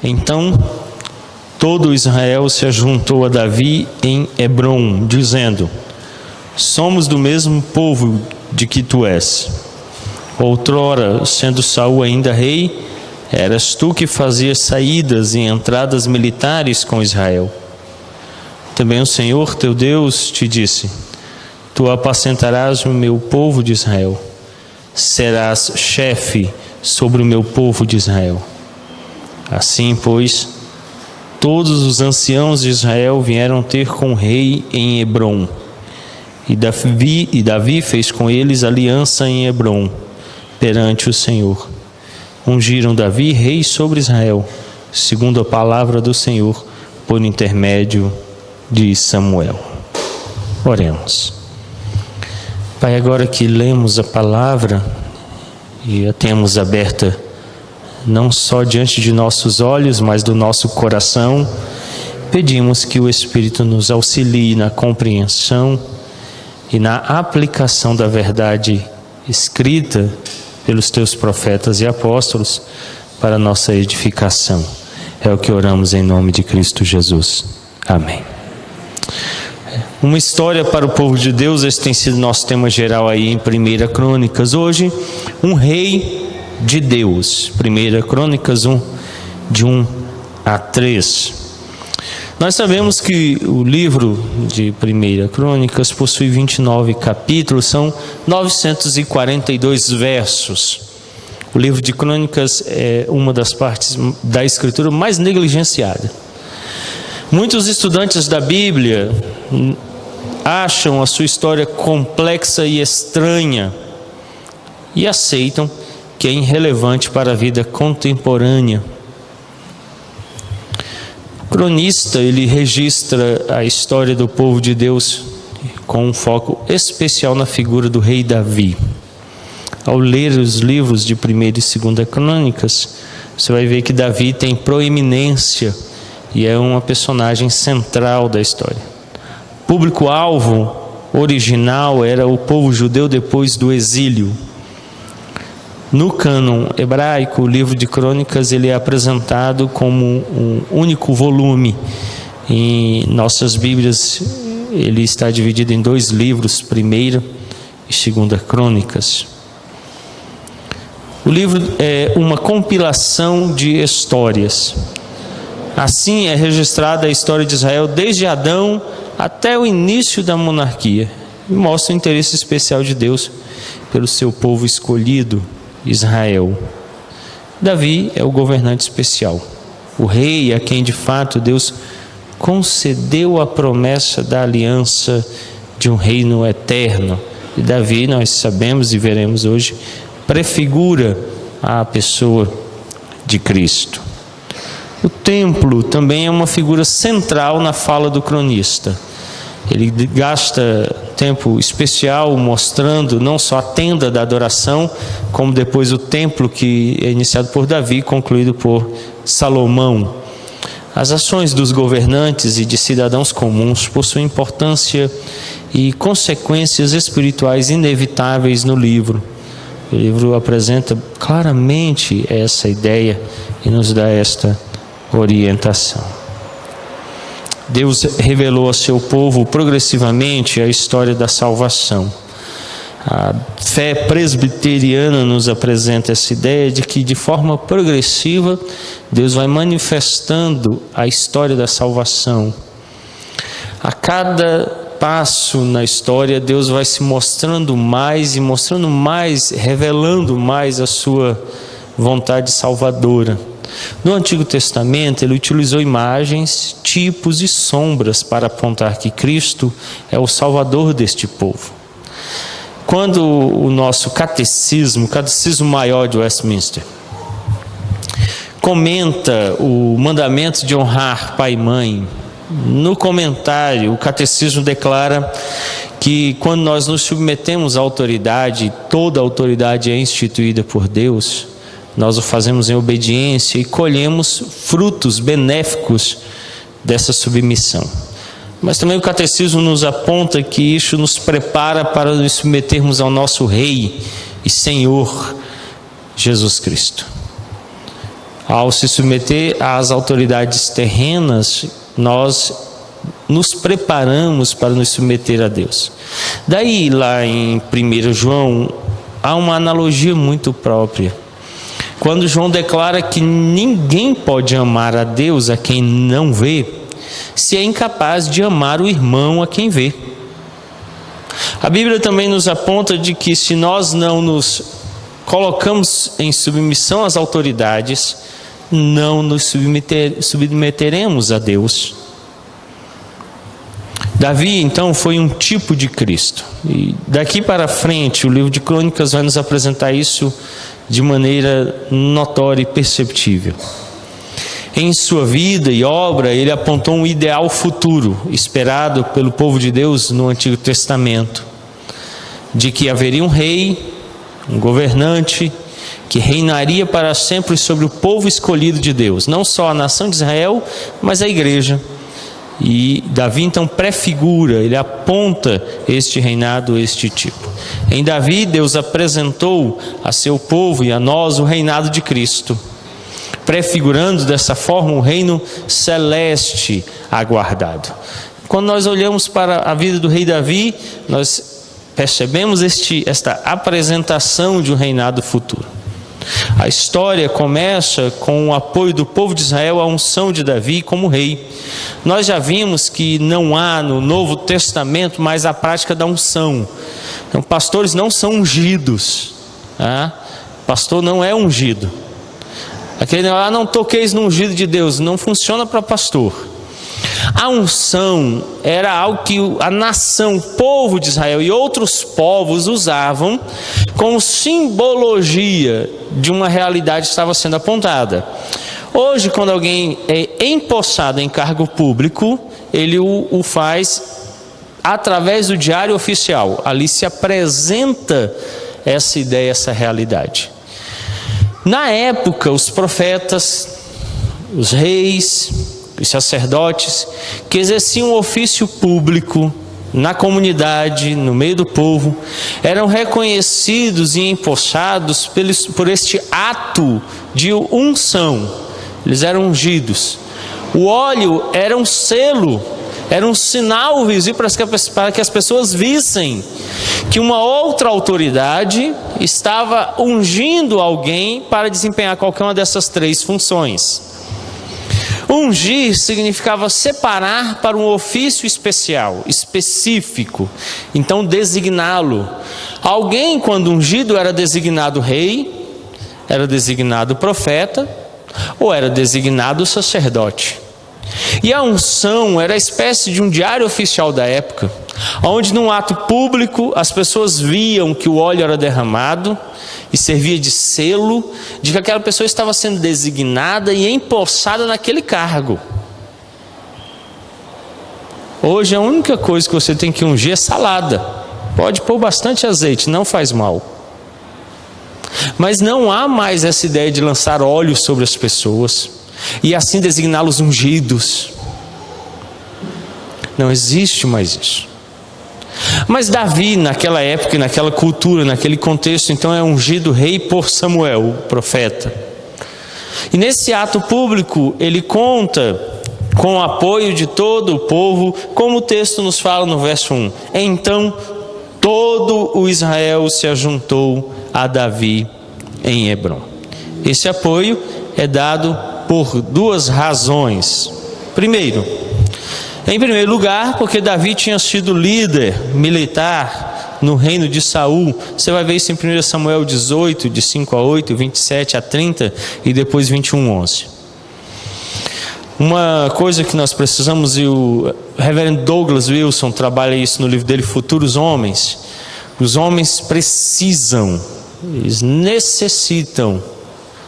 Então todo Israel se ajuntou a Davi em Hebrom, dizendo: somos do mesmo povo de que tu és. Outrora, sendo Saul ainda rei, eras tu que fazias saídas e entradas militares com Israel. Também o Senhor teu Deus te disse: tu apacentarás o meu povo de Israel, serás chefe sobre o meu povo de Israel. Assim, pois, todos os anciãos de Israel vieram ter com o rei em Hebrom, e Davi fez com eles aliança em Hebrom, perante o Senhor. Ungiram Davi rei sobre Israel, segundo a palavra do Senhor, por intermédio de Samuel. Oremos. Pai, agora que lemos a palavra e a temos aberta não só diante de nossos olhos, mas do nosso coração, pedimos que o Espírito nos auxilie na compreensão e na aplicação da verdade escrita pelos teus profetas e apóstolos para a nossa edificação. É o que oramos em nome de Cristo Jesus. Amém. Uma história para o povo de Deus, esse tem sido nosso tema geral aí em 1 Crônicas. Hoje, um rei de Deus. 1 Crônicas 1, de 1 a 3. Nós sabemos que o livro de 1 Crônicas possui 29 capítulos, são 942 versos. O livro de Crônicas é uma das partes da Escritura mais negligenciada. Muitos estudantes da Bíblia acham a sua história complexa e estranha e aceitam que é irrelevante para a vida contemporânea. O cronista, ele registra a história do povo de Deus com um foco especial na figura do rei Davi. Ao ler os livros de 1ª e 2ª Crônicas, você vai ver que Davi tem proeminência e é uma personagem central da história. O público-alvo original era o povo judeu depois do exílio. No cânon hebraico, o livro de Crônicas ele é apresentado como um único volume. Em nossas Bíblias, ele está dividido em 2 livros, 1ª e 2ª Crônicas. O livro é uma compilação de histórias. Assim é registrada a história de Israel desde Adão até o início da monarquia. E mostra o interesse especial de Deus pelo seu povo escolhido, Israel. Davi é o governante especial, o rei a quem de fato Deus concedeu a promessa da aliança de um reino eterno. E Davi, nós sabemos e veremos hoje, prefigura a pessoa de Cristo. O templo também é uma figura central na fala do cronista. Ele gasta tempo especial mostrando não só a tenda da adoração, como depois o templo que é iniciado por Davi, concluído por Salomão. As ações dos governantes e de cidadãos comuns possuem importância e consequências espirituais inevitáveis no livro. O livro apresenta claramente essa ideia e nos dá esta orientação. Deus revelou a seu povo progressivamente a história da salvação. A fé presbiteriana nos apresenta essa ideia de que de forma progressiva Deus vai manifestando a história da salvação. A cada passo na história Deus vai se mostrando mais e mostrando mais, revelando mais a sua vontade salvadora. No Antigo Testamento, ele utilizou imagens, tipos e sombras para apontar que Cristo é o Salvador deste povo. Quando o nosso catecismo, o Catecismo Maior de Westminster, comenta o mandamento de honrar pai e mãe, no comentário, o catecismo declara que quando nós nos submetemos à autoridade, toda a autoridade é instituída por Deus, nós o fazemos em obediência e colhemos frutos benéficos dessa submissão. Mas também o catecismo nos aponta que isso nos prepara para nos submetermos ao nosso Rei e Senhor, Jesus Cristo. Ao se submeter às autoridades terrenas, nós nos preparamos para nos submeter a Deus. Daí, lá em 1 João, há uma analogia muito própria. Quando João declara que ninguém pode amar a Deus a quem não vê, se é incapaz de amar o irmão a quem vê. A Bíblia também nos aponta de que se nós não nos colocamos em submissão às autoridades, não nos submeteremos a Deus. Davi, então, foi um tipo de Cristo. E daqui para frente, o livro de Crônicas vai nos apresentar isso de maneira notória e perceptível. Em sua vida e obra, ele apontou um ideal futuro, esperado pelo povo de Deus no Antigo Testamento, de que haveria um rei, um governante, que reinaria para sempre sobre o povo escolhido de Deus, não só a nação de Israel, mas a igreja. E Davi então prefigura, ele aponta este reinado, este tipo. Em Davi, Deus apresentou a seu povo e a nós o reinado de Cristo, prefigurando dessa forma um reino celeste aguardado. Quando nós olhamos para a vida do rei Davi, nós percebemos esta apresentação de um reinado futuro. A história começa com o apoio do povo de Israel à unção de Davi como rei. Nós já vimos que não há no Novo Testamento mais a prática da unção. Então, pastores não são ungidos. Pastor não é ungido. Aquele negócio, não toqueis no ungido de Deus, não funciona para pastor. A unção era algo que a nação, o povo de Israel e outros povos usavam como simbologia de uma realidade que estava sendo apontada. Hoje, quando alguém é empossado em cargo público, ele o faz através do diário oficial. Ali se apresenta essa ideia, essa realidade. Na época, os profetas, os reis, os sacerdotes, que exerciam um ofício público na comunidade, no meio do povo, eram reconhecidos e empossados por este ato de unção. Eles eram ungidos. O óleo era um selo, era um sinal visível para que as pessoas vissem que uma outra autoridade estava ungindo alguém para desempenhar qualquer uma dessas três funções. Ungir significava separar para um ofício especial, específico, então designá-lo. Alguém, quando ungido, era designado rei, era designado profeta, ou era designado sacerdote. E a unção era a espécie de um diário oficial da época, onde num ato público as pessoas viam que o óleo era derramado e servia de selo de que aquela pessoa estava sendo designada e empossada naquele cargo. Hoje a única coisa que você tem que ungir é salada. Pode pôr bastante azeite, não faz mal. Mas não há mais essa ideia de lançar óleo sobre as pessoas e assim designá-los ungidos. Não existe mais isso. Mas Davi, naquela época, naquela cultura, naquele contexto, então é ungido rei por Samuel, o profeta. E nesse ato público, ele conta com o apoio de todo o povo, como o texto nos fala no verso 1. Então, todo o Israel se ajuntou a Davi em Hebrom. Esse apoio é dado por duas razões. Em primeiro lugar, porque Davi tinha sido líder militar no reino de Saul. Você vai ver isso em 1 Samuel 18, de 5 a 8, 27 a 30 e depois 21, 11. Uma coisa que nós precisamos, e o reverendo Douglas Wilson trabalha isso no livro dele, Futuros Homens. Os homens precisam, eles necessitam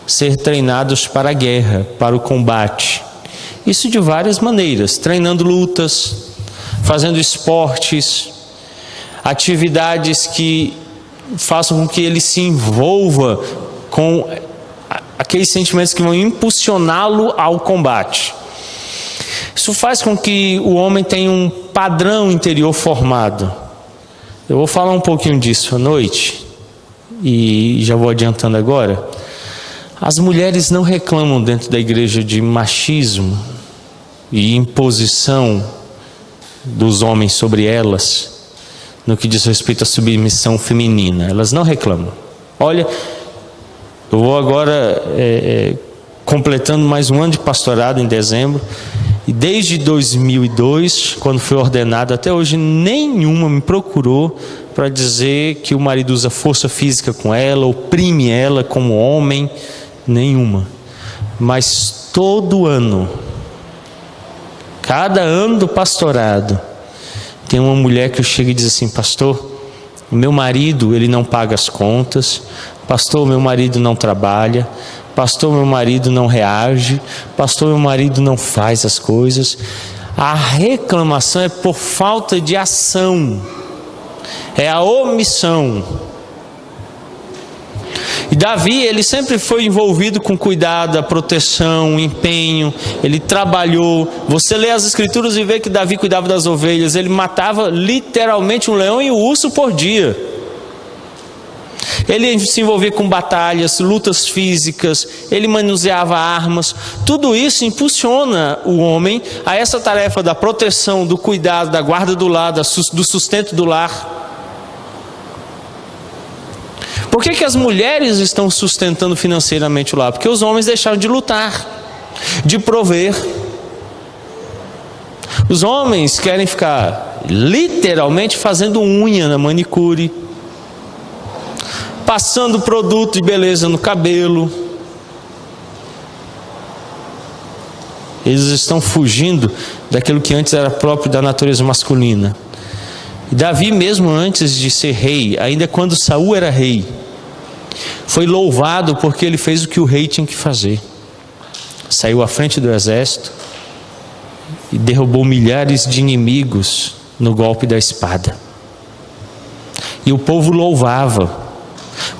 ser treinados para a guerra, para o combate. Isso de várias maneiras, treinando lutas, fazendo esportes, atividades que façam com que ele se envolva com aqueles sentimentos que vão impulsioná-lo ao combate. Isso faz com que o homem tenha um padrão interior formado. Eu vou falar um pouquinho disso à noite, e já vou adiantando agora. As mulheres não reclamam dentro da igreja de machismo e imposição dos homens sobre elas, no que diz respeito à submissão feminina. Elas não reclamam. Olha, eu vou agora completando mais um ano de pastorado em dezembro, e desde 2002, quando fui ordenado, até hoje nenhuma me procurou para dizer que o marido usa força física com ela, oprime ela como homem, nenhuma. Mas todo ano, cada ano do pastorado, tem uma mulher que chega e diz assim: pastor, o meu marido, ele não paga as contas, pastor, meu marido não trabalha, pastor, meu marido não reage, pastor, meu marido não faz as coisas. A reclamação é por falta de ação, é a omissão. E Davi, ele sempre foi envolvido com cuidado, a proteção, o empenho, ele trabalhou. Você lê as escrituras e vê que Davi cuidava das ovelhas, ele matava literalmente um leão e um urso por dia. Ele se envolvia com batalhas, lutas físicas, ele manuseava armas. Tudo isso impulsiona o homem a essa tarefa da proteção, do cuidado, da guarda do lar, do sustento do lar. Por que as mulheres estão sustentando financeiramente o lar? Porque os homens deixaram de lutar, de prover. Os homens querem ficar literalmente fazendo unha na manicure, passando produto de beleza no cabelo. Eles estão fugindo daquilo que antes era próprio da natureza masculina. Davi, mesmo antes de ser rei, ainda quando Saul era rei, foi louvado porque ele fez o que o rei tinha que fazer. Saiu à frente do exército e derrubou milhares de inimigos no golpe da espada. E o povo louvava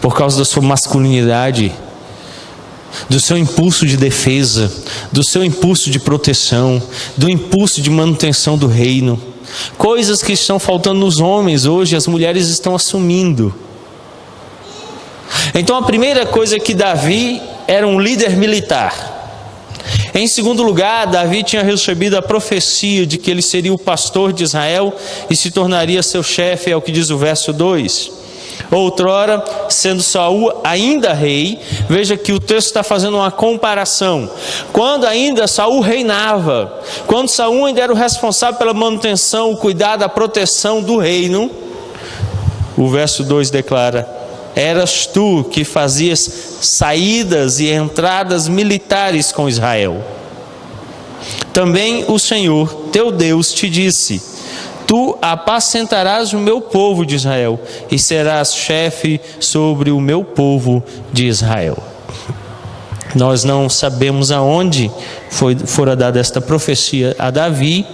por causa da sua masculinidade, do seu impulso de defesa, do seu impulso de proteção, do impulso de manutenção do reino. Coisas que estão faltando nos homens hoje, as mulheres estão assumindo. Então a primeira coisa é que Davi era um líder militar. Em segundo lugar, Davi tinha recebido a profecia de que ele seria o pastor de Israel e se tornaria seu chefe, é o que diz o verso 2. Outrora, sendo Saul ainda rei, veja que o texto está fazendo uma comparação. Quando ainda Saul reinava, quando Saul ainda era o responsável pela manutenção, o cuidado, a proteção do reino, o verso 2 declara: eras tu que fazias saídas e entradas militares com Israel. Também o Senhor teu Deus te disse: tu apacentarás o meu povo de Israel e serás chefe sobre o meu povo de Israel. Nós não sabemos aonde fora dada esta profecia a Davi,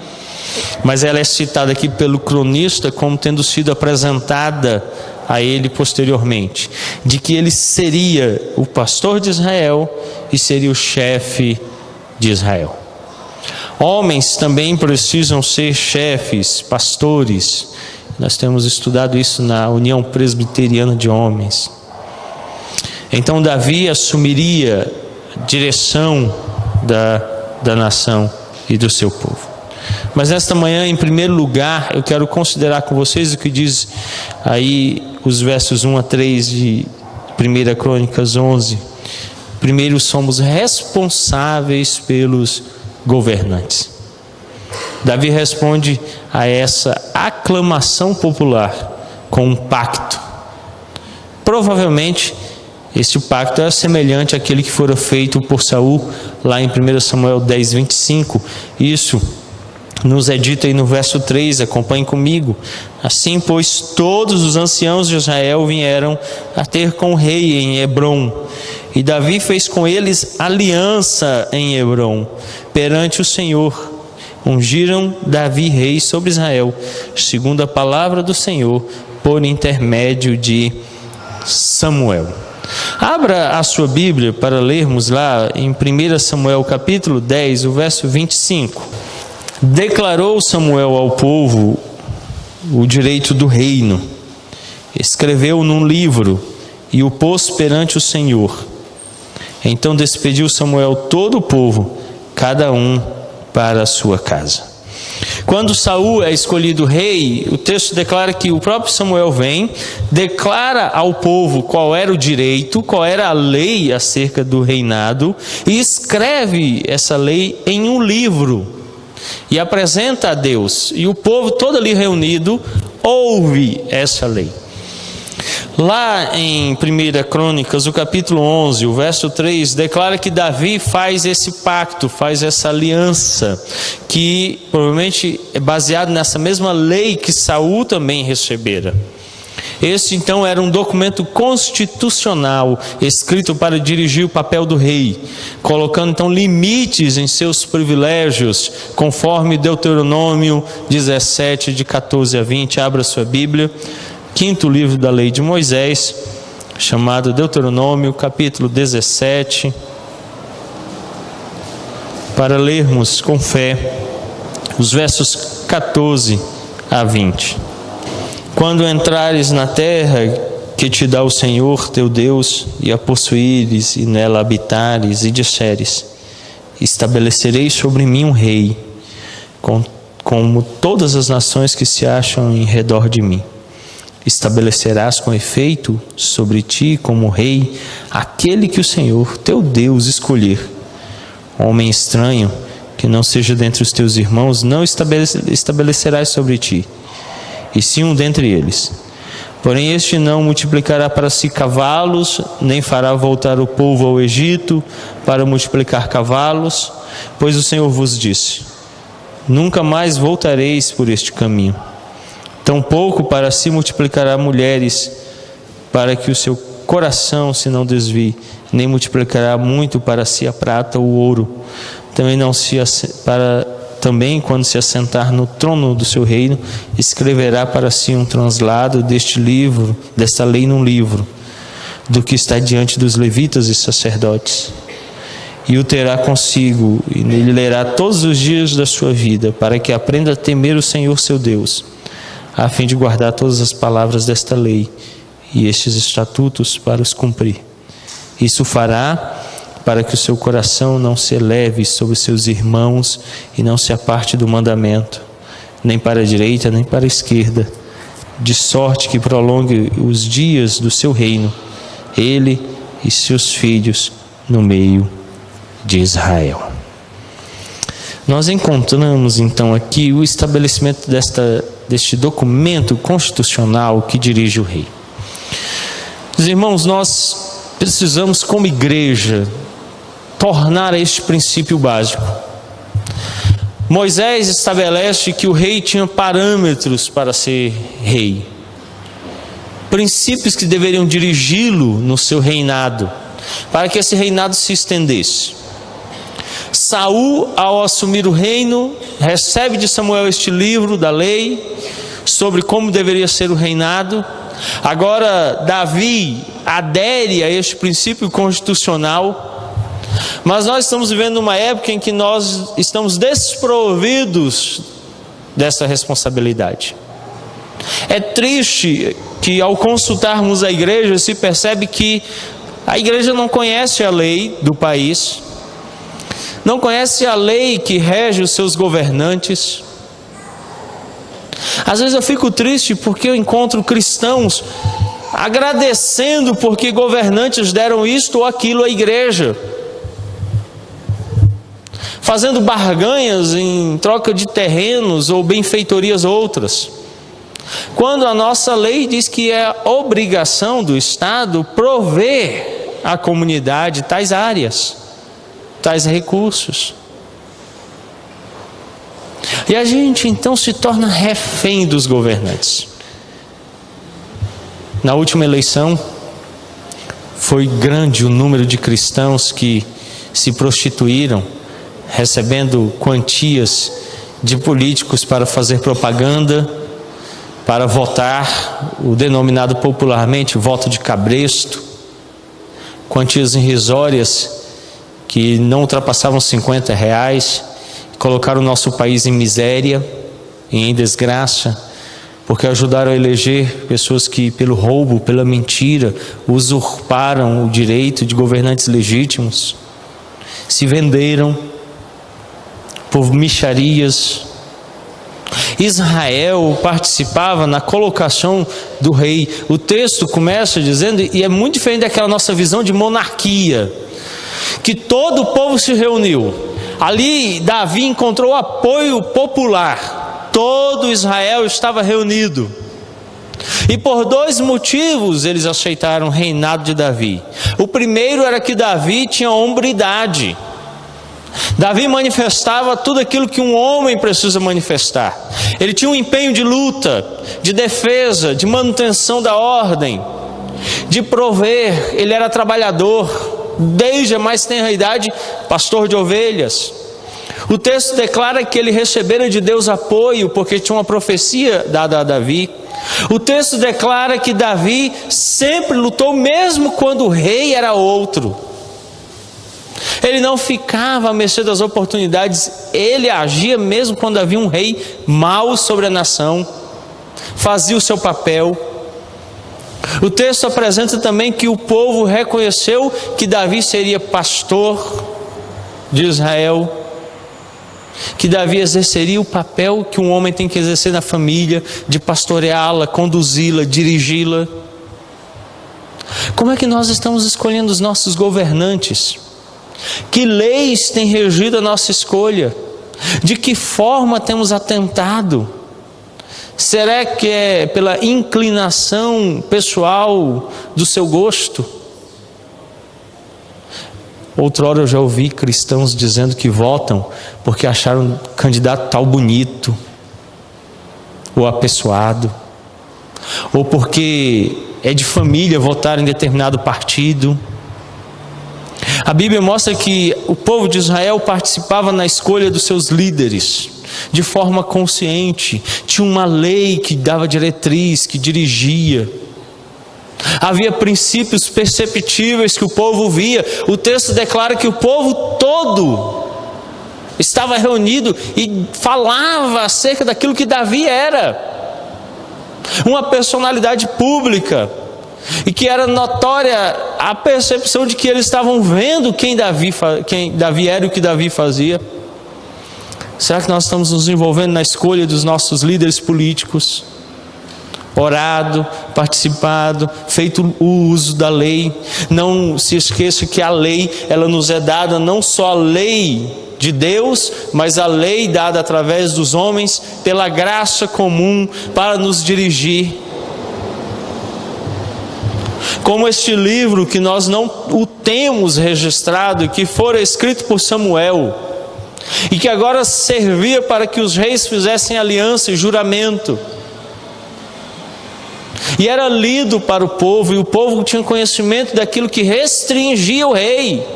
mas ela é citada aqui pelo cronista como tendo sido apresentada a ele posteriormente, de que ele seria o pastor de Israel e seria o chefe de Israel. Homens também precisam ser chefes, pastores. Nós temos estudado isso na União Presbiteriana de Homens. Então Davi assumiria a direção da nação e do seu povo. Mas nesta manhã, em primeiro lugar, eu quero considerar com vocês o que diz aí os versos 1 a 3 de 1 Crônicas 11. Primeiro, somos responsáveis pelos governantes. Davi responde a essa aclamação popular com um pacto. Provavelmente, este pacto é semelhante àquele que fora feito por Saul lá em 1 Samuel 10, 25. Isso nos é dito aí no verso 3, acompanhe comigo. Assim, pois, todos os anciãos de Israel vieram a ter com o rei em Hebrom, e Davi fez com eles aliança em Hebrom, perante o Senhor. Ungiram Davi rei sobre Israel, segundo a palavra do Senhor, por intermédio de Samuel. Abra a sua Bíblia para lermos lá em 1 Samuel capítulo 10, o verso 25. Declarou Samuel ao povo o direito do reino, escreveu num livro e o pôs perante o Senhor. Então despediu Samuel todo o povo, cada um para a sua casa. Quando Saul é escolhido rei, o texto declara que o próprio Samuel vem, declara ao povo qual era o direito, qual era a lei acerca do reinado, e escreve essa lei em um livro, e apresenta a Deus, e o povo todo ali reunido ouve essa lei. Lá em 1 Crônicas, o capítulo 11, o verso 3, declara que Davi faz esse pacto, faz essa aliança, que provavelmente é baseado nessa mesma lei que Saul também recebera. Esse então era um documento constitucional, escrito para dirigir o papel do rei, colocando então limites em seus privilégios, conforme Deuteronômio 17, de 14 a 20, abra sua Bíblia. Quinto livro da lei de Moisés, chamado Deuteronômio, capítulo 17, para lermos com fé os versos 14 a 20. Quando entrares na terra que te dá o Senhor teu Deus, e a possuíres, e nela habitares, e disseres: estabelecerei sobre mim um rei, como todas as nações que se acham em redor de mim. Estabelecerás com efeito sobre ti como rei aquele que o Senhor teu Deus escolher. Homem estranho, que não seja dentre os teus irmãos, não estabelecerás sobre ti, e sim um dentre eles. Porém este não multiplicará para si cavalos, nem fará voltar o povo ao Egito para multiplicar cavalos, pois o Senhor vos disse: nunca mais voltareis por este caminho. Tampouco para si multiplicará mulheres, para que o seu coração se não desvie, nem multiplicará muito para si a prata ou o ouro. Também quando se assentar no trono do seu reino, escreverá para si um translado desta lei num livro, do que está diante dos levitas e sacerdotes. E o terá consigo, e nele lerá todos os dias da sua vida, para que aprenda a temer o Senhor seu Deus, a fim de guardar todas as palavras desta lei e estes estatutos para os cumprir. Isso fará para que o seu coração não se eleve sobre seus irmãos e não se aparte do mandamento, nem para a direita nem para a esquerda, de sorte que prolongue os dias do seu reino, ele e seus filhos no meio de Israel. Nós encontramos então aqui o estabelecimento deste documento constitucional que dirige o rei. Meus irmãos, nós precisamos como igreja tornar este princípio básico. Moisés estabelece que o rei tinha parâmetros para ser rei, princípios que deveriam dirigi-lo no seu reinado, para que esse reinado se estendesse. Saul, ao assumir o reino, recebe de Samuel este livro da lei sobre como deveria ser o reinado. Agora Davi adere a este princípio constitucional, mas nós estamos vivendo uma época em que nós estamos desprovidos dessa responsabilidade. É triste que ao consultarmos a igreja se percebe que a igreja não conhece a lei do país, não conhece a lei que rege os seus governantes. Às vezes eu fico triste porque eu encontro cristãos agradecendo porque governantes deram isto ou aquilo à igreja, fazendo barganhas em troca de terrenos ou benfeitorias outras, quando a nossa lei diz que é obrigação do Estado prover à comunidade tais áreas, tais recursos. E a gente então se torna refém dos governantes. Na última eleição, foi grande o número de cristãos que se prostituíram, recebendo quantias de políticos para fazer propaganda, para votar, o denominado popularmente voto de cabresto, quantias irrisórias que não ultrapassavam R$50, colocaram o nosso país em miséria, em desgraça, porque ajudaram a eleger pessoas que, pelo roubo, pela mentira, usurparam o direito de governantes legítimos, se venderam por mixarias. Israel participava na colocação do rei. O texto começa dizendo, e é muito diferente daquela nossa visão de monarquia, que todo o povo se reuniu. Ali Davi encontrou apoio popular. Todo Israel estava reunido. E por dois motivos eles aceitaram o reinado de Davi. O primeiro era que Davi tinha hombridade. Davi manifestava tudo aquilo que um homem precisa manifestar. Ele tinha um empenho de luta, de defesa, de manutenção da ordem, de prover. Ele era trabalhador, desde a mais tenra idade, pastor de ovelhas. O texto declara que ele recebera de Deus apoio, porque tinha uma profecia dada a Davi. O texto declara que Davi sempre lutou, mesmo quando o rei era outro. Ele não ficava à mercê das oportunidades, ele agia mesmo quando havia um rei mau sobre a nação, fazia o seu papel. O texto apresenta também que o povo reconheceu que Davi seria pastor de Israel, que Davi exerceria o papel que um homem tem que exercer na família, de pastoreá-la, conduzi-la, dirigi-la. Como é que nós estamos escolhendo os nossos governantes? Que leis têm regido a nossa escolha? De que forma temos atentado? Será que é pela inclinação pessoal do seu gosto? Outrora eu já ouvi cristãos dizendo que votam porque acharam um candidato tal bonito, ou apessoado, ou porque é de família votar em determinado partido. A Bíblia mostra que o povo de Israel participava na escolha dos seus líderes de forma consciente. Tinha uma lei que dava diretriz, que dirigia. Havia princípios perceptíveis que o povo via. O texto declara que o povo todo estava reunido e falava acerca daquilo que Davi era. Uma personalidade pública. E que era notória a percepção de que eles estavam vendo quem Davi era e o que Davi fazia. Será que nós estamos nos envolvendo na escolha dos nossos líderes políticos? Orado, participado, feito o uso da lei. Não se esqueça que a lei, ela nos é dada, não só a lei de Deus, mas a lei dada através dos homens, pela graça comum, para nos dirigir. Como este livro que nós não o temos registrado, que fora escrito por Samuel, e que agora servia para que os reis fizessem aliança e juramento, e era lido para o povo, e o povo tinha conhecimento daquilo que restringia o rei.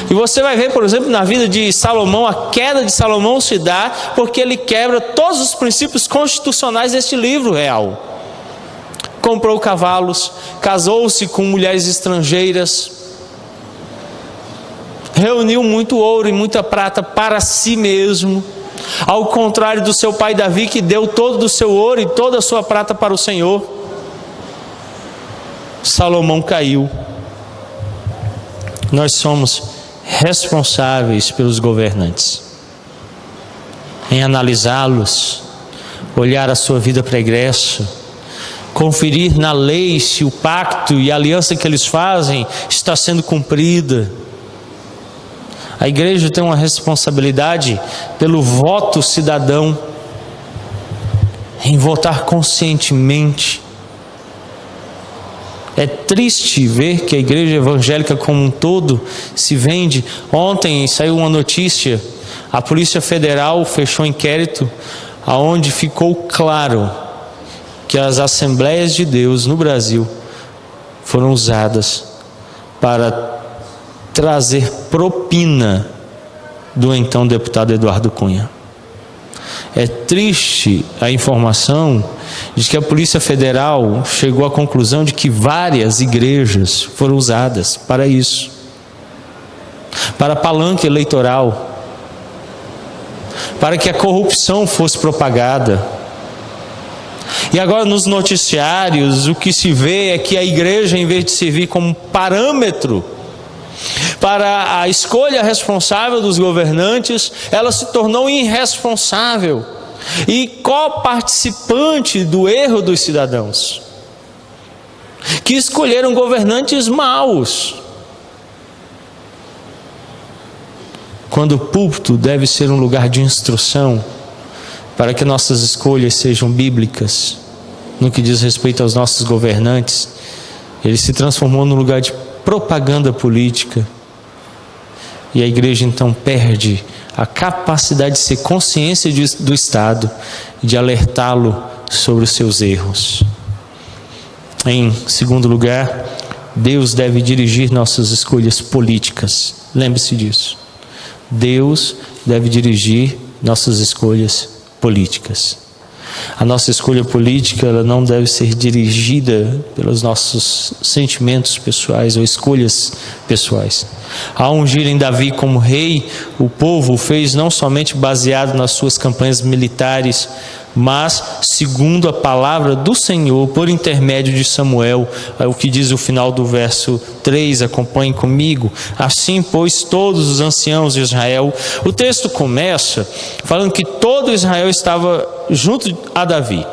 E você vai ver, por exemplo, na vida de Salomão, a queda de Salomão se dá porque ele quebra todos os princípios constitucionais deste livro real. Comprou cavalos, casou-se com mulheres estrangeiras, reuniu muito ouro e muita prata para si mesmo, ao contrário do seu pai Davi, que deu todo o seu ouro e toda a sua prata para o Senhor. Salomão caiu. Nós somos responsáveis pelos governantes, em analisá-los, olhar a sua vida pregressa, conferir na lei se o pacto e a aliança que eles fazem está sendo cumprida. A igreja tem uma responsabilidade pelo voto cidadão, em votar conscientemente. É triste ver que a igreja evangélica como um todo se vende. Ontem saiu uma notícia, a Polícia Federal fechou um inquérito aonde ficou claro que as Assembleias de Deus no Brasil foram usadas para trazer propina do então deputado Eduardo Cunha. É triste a informação de que a Polícia Federal chegou à conclusão de que várias igrejas foram usadas para isso, para palanque eleitoral, para que a corrupção fosse propagada. E agora nos noticiários o que se vê é que a igreja, em vez de servir como parâmetro para a escolha responsável dos governantes, ela se tornou irresponsável e coparticipante do erro dos cidadãos, que escolheram governantes maus. Quando o púlpito deve ser um lugar de instrução, para que nossas escolhas sejam bíblicas, no que diz respeito aos nossos governantes, ele se transformou num lugar de propaganda política. E a igreja então perde a capacidade de ser consciência do Estado e de alertá-lo sobre os seus erros. Em segundo lugar, Deus deve dirigir nossas escolhas políticas. Lembre-se disso. Deus deve dirigir nossas escolhas políticas. A nossa escolha política, ela não deve ser dirigida pelos nossos sentimentos pessoais ou escolhas pessoais. Ao ungirem Davi como rei, o povo o fez não somente baseado nas suas campanhas militares, mas segundo a palavra do Senhor, por intermédio de Samuel. É o que diz o final do verso 3, acompanhe comigo. Assim, pois, todos os anciãos de Israel. O texto começa falando que todo Israel estava junto a Davi.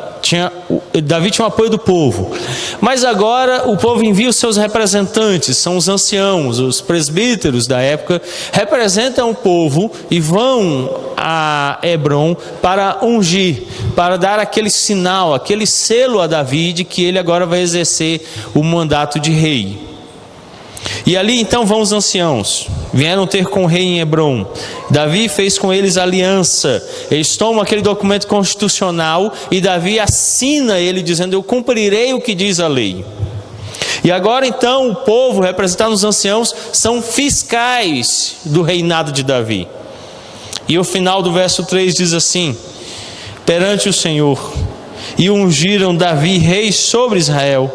Davi tinha o apoio do povo, mas agora o povo envia os seus representantes, são os anciãos, os presbíteros da época, representam o povo e vão a Hebrom para ungir, para dar aquele sinal, aquele selo a Davi de que ele agora vai exercer o mandato de rei. E ali então vão os anciãos, vieram ter com o rei em Hebrom. Davi fez com eles aliança. Eles tomam aquele documento constitucional e Davi assina ele dizendo: eu cumprirei o que diz a lei. E agora então o povo, representado nos anciãos, são fiscais do reinado de Davi. E o final do verso 3 diz assim: perante o Senhor, e ungiram Davi rei sobre Israel,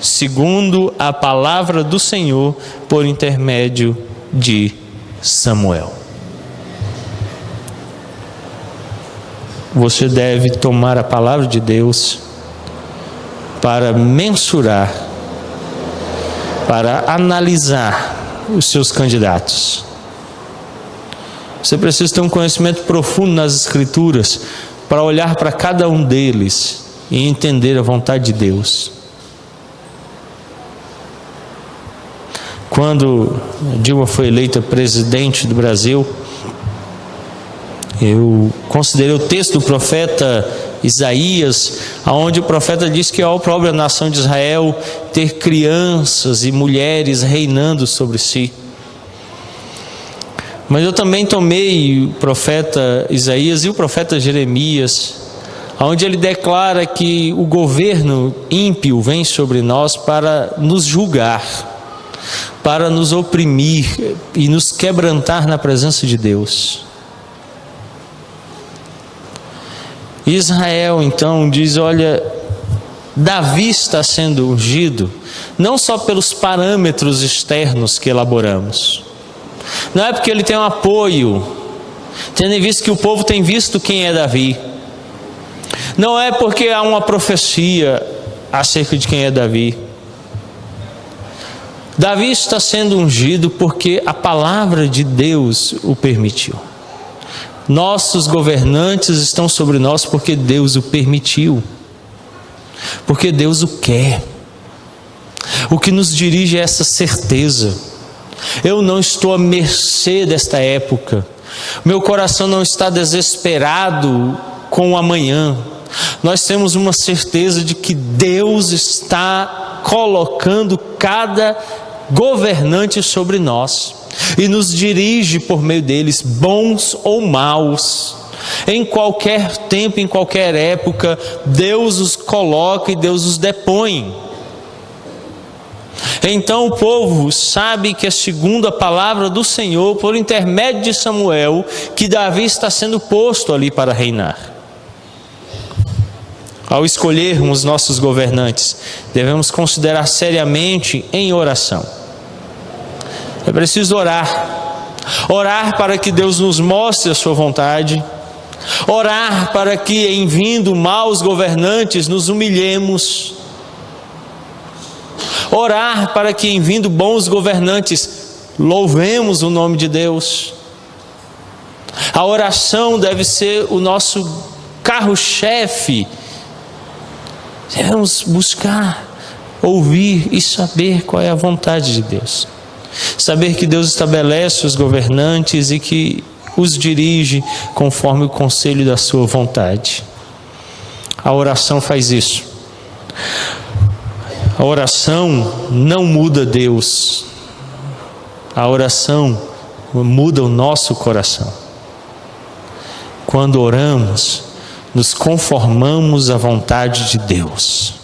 segundo a palavra do Senhor, por intermédio de Samuel. Você deve tomar a palavra de Deus para mensurar, para analisar os seus candidatos. Você precisa ter um conhecimento profundo nas Escrituras para olhar para cada um deles e entender a vontade de Deus. Quando Dilma foi eleita presidente do Brasil, eu considerei o texto do profeta Isaías, onde o profeta diz que é a própria nação de Israel ter crianças e mulheres reinando sobre si. Mas eu também tomei o profeta Isaías e o profeta Jeremias, onde ele declara que o governo ímpio vem sobre nós para nos julgar, para nos oprimir e nos quebrantar na presença de Deus. Israel então diz: olha, Davi está sendo ungido não só pelos parâmetros externos que elaboramos, não é porque ele tem um apoio, tendo em vista que o povo tem visto quem é Davi, não é porque há uma profecia acerca de quem é Davi. Davi está sendo ungido porque a palavra de Deus o permitiu. Nossos governantes estão sobre nós porque Deus o permitiu, porque Deus o quer. O que nos dirige é essa certeza: eu não estou à mercê desta época, meu coração não está desesperado com o amanhã. Nós temos uma certeza de que Deus está colocando cada governante sobre nós e nos dirige por meio deles, bons ou maus. Em qualquer tempo, em qualquer época, Deus os coloca e Deus os depõe. Então o povo sabe que é segundo a palavra do Senhor, por intermédio de Samuel, que Davi está sendo posto ali para reinar. Ao escolhermos nossos governantes, devemos considerar seriamente em oração. É preciso orar para que Deus nos mostre a sua vontade, Orar para que, em vindo maus governantes, nos humilhemos. Orar para que, em vindo bons governantes, louvemos o nome de Deus. A oração deve ser o nosso carro-chefe. Devemos buscar, ouvir e saber qual é a vontade de Deus. Saber que Deus estabelece os governantes e que os dirige conforme o conselho da sua vontade. A oração faz isso. A oração não muda Deus. A oração muda o nosso coração. Quando oramos, nos conformamos à vontade de Deus.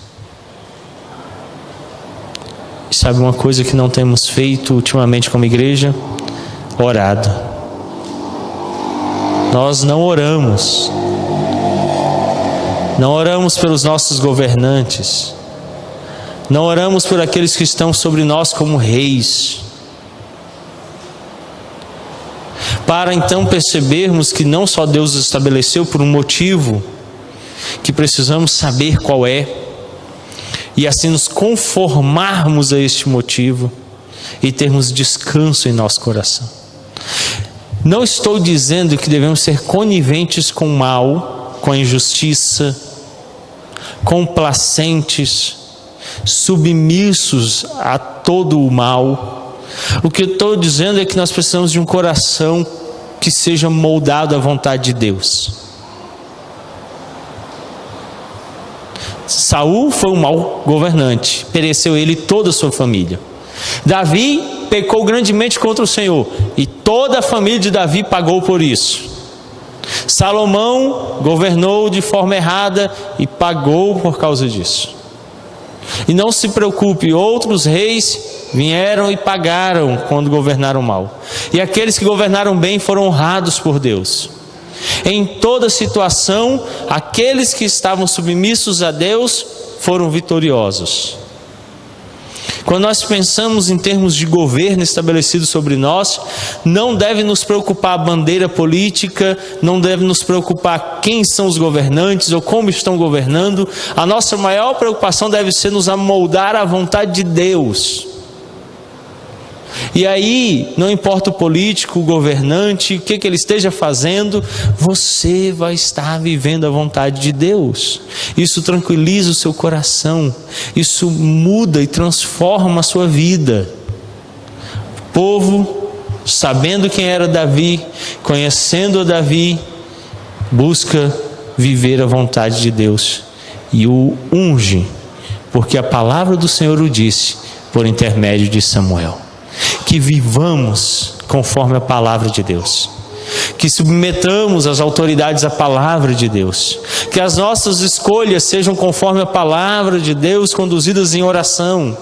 E sabe uma coisa que não temos feito ultimamente como igreja? Orado. Nós não oramos. Não oramos pelos nossos governantes. Não oramos por aqueles que estão sobre nós como reis. Para então percebermos que não só Deus os estabeleceu por um motivo, que precisamos saber qual é, e assim nos conformarmos a este motivo e termos descanso em nosso coração. Não estou dizendo que devemos ser coniventes com o mal, com a injustiça, complacentes, submissos a todo o mal. O que eu estou dizendo é que nós precisamos de um coração que seja moldado à vontade de Deus. Saul foi um mau governante, pereceu ele e toda a sua família. Davi pecou grandemente contra o Senhor e toda a família de Davi pagou por isso. Salomão governou de forma errada e pagou por causa disso. E não se preocupe, outros reis vieram e pagaram quando governaram mal. E aqueles que governaram bem foram honrados por Deus. Em toda situação, aqueles que estavam submissos a Deus foram vitoriosos. Quando nós pensamos em termos de governo estabelecido sobre nós, não deve nos preocupar a bandeira política, não deve nos preocupar quem são os governantes ou como estão governando. A nossa maior preocupação deve ser nos amoldar à vontade de Deus. E aí, não importa o político, o governante, o que ele esteja fazendo, você vai estar vivendo a vontade de Deus. Isso tranquiliza o seu coração, isso muda e transforma a sua vida. O povo, sabendo quem era Davi, conhecendo a Davi, busca viver a vontade de Deus e o unge, porque a palavra do Senhor o disse por intermédio de Samuel. Que vivamos conforme a palavra de Deus, que submetamos as autoridades à palavra de Deus, que as nossas escolhas sejam conforme a palavra de Deus, conduzidas em oração,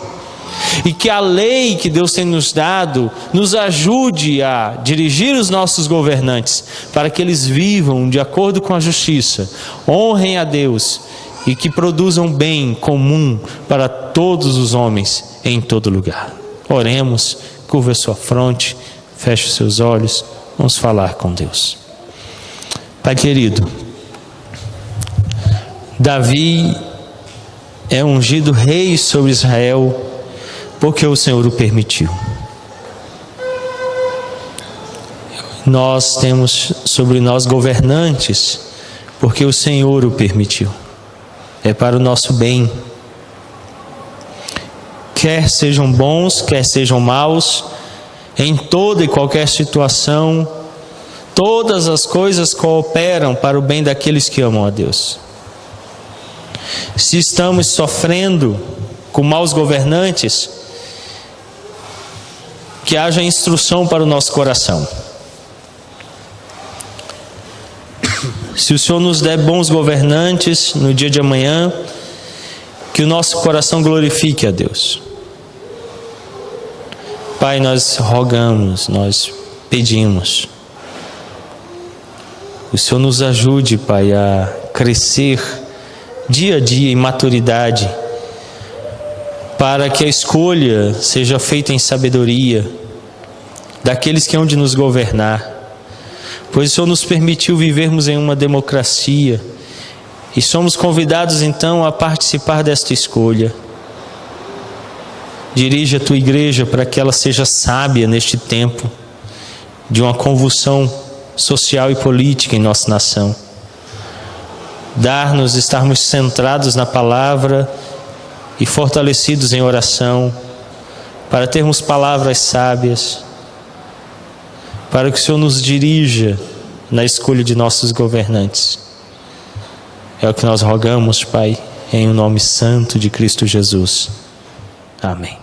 e que a lei que Deus tem nos dado nos ajude a dirigir os nossos governantes, para que eles vivam de acordo com a justiça, honrem a Deus e que produzam bem comum para todos os homens em todo lugar. Oremos, curva a sua fronte, feche os seus olhos, vamos falar com Deus. Pai querido, Davi é ungido rei sobre Israel, porque o Senhor o permitiu. Nós temos sobre nós governantes, porque o Senhor o permitiu. É para o nosso bem. Quer sejam bons, quer sejam maus, em toda e qualquer situação, todas as coisas cooperam para o bem daqueles que amam a Deus. Se estamos sofrendo com maus governantes, que haja instrução para o nosso coração. Se o Senhor nos der bons governantes no dia de amanhã, que o nosso coração glorifique a Deus. Pai, nós rogamos, nós pedimos. O Senhor nos ajude, Pai, a crescer dia a dia em maturidade, para que a escolha seja feita em sabedoria daqueles que hão de nos governar, pois o Senhor nos permitiu vivermos em uma democracia e somos convidados então a participar desta escolha. Dirige a tua igreja para que ela seja sábia neste tempo de uma convulsão social e política em nossa nação. Dar-nos estarmos centrados na palavra e fortalecidos em oração, para termos palavras sábias, para que o Senhor nos dirija na escolha de nossos governantes. É o que nós rogamos, Pai, em o nome santo de Cristo Jesus. Amém.